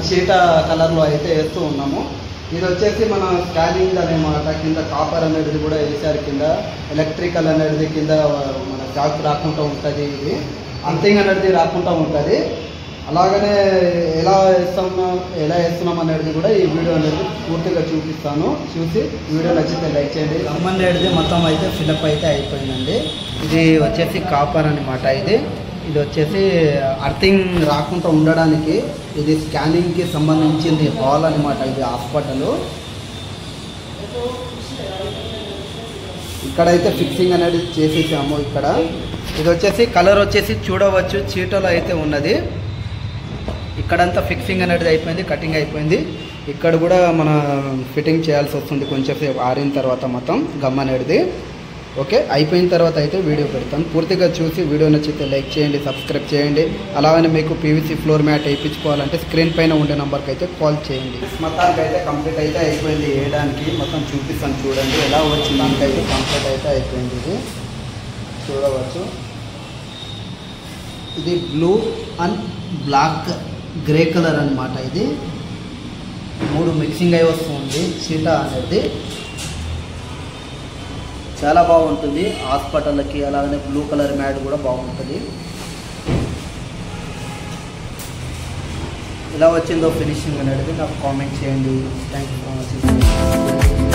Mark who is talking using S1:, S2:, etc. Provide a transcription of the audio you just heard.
S1: చీట కలర్లో అయితే వేస్తూ ఉన్నాము. ఇది వచ్చేసి మన స్కానింగ్ అనేమాట. కింద కాపర్ అనేది కూడా వేసారు, కింద ఎలక్ట్రికల్ అనేది కింద మన షాక్ రాకుండా ఉంటుంది, ఇది అంతింగ్ అనేది రాకుండా ఉంటుంది. అలాగనే ఎలా వేస్తున్నాం అనేది కూడా ఈ వీడియో అనేది పూర్తిగా చూపిస్తాను. చూసి వీడియో నచ్చితే లైక్ చేయండి. గమ్ అనేది మొత్తం అయితే ఫిలప్ అయితే అయిపోయిందండి. ఇది వచ్చేసి కాపర్ అనమాట. ఇది వచ్చేసి అర్థింగ్ రాకుండా ఉండడానికి ఇది స్కానింగ్కి సంబంధించింది హాల్ అనమాట. ఇది హాస్పిటల్. ఇక్కడైతే ఫిక్సింగ్ అనేది చేసేసాము. ఇక్కడ ఇది వచ్చేసి కలర్ వచ్చేసి చూడవచ్చు, చీటలో అయితే ఉన్నది. ఇక్కడంతా ఫిక్సింగ్ అనేది అయిపోయింది, కటింగ్ అయిపోయింది. ఇక్కడ కూడా మన ఫిట్టింగ్ చేయాల్సి వస్తుంది కొంచెం ఆరిన తర్వాత మొత్తం గమ్ అనేది. ఓకే, అయిపోయిన తర్వాత అయితే వీడియో పెడతాను. పూర్తిగా చూసి వీడియో నచ్చితే లైక్ చేయండి, సబ్స్క్రైబ్ చేయండి. అలాగనే మీకు పీవీసీ ఫ్లోర్ మ్యాట్ వేయించుకోవాలంటే స్క్రీన్ పైన ఉండే నెంబర్కి అయితే కాల్ చేయండి. మొత్తానికి అయితే కంప్లీట్ అయితే అయిపోయింది. వేయడానికి మొత్తం చూపిస్తాను చూడండి ఎలా వచ్చింది. దానికైతే కంప్లీట్ అయితే అయిపోయింది. ఇది చూడవచ్చు. ఇది blue and black grey colour అనమాట. ఇది 3 మిక్సింగ్ అయి వస్తుంది చీట అనేది. చాలా బాగుంటుంది హాస్పిటల్కి. అలాగనే బ్లూ కలర్ మ్యాట్ కూడా బాగుంటుంది. ఎలా వచ్చిందో ఫినిషింగ్ అనేది నాకు కామెంట్ చేయండి. Thank you for watching.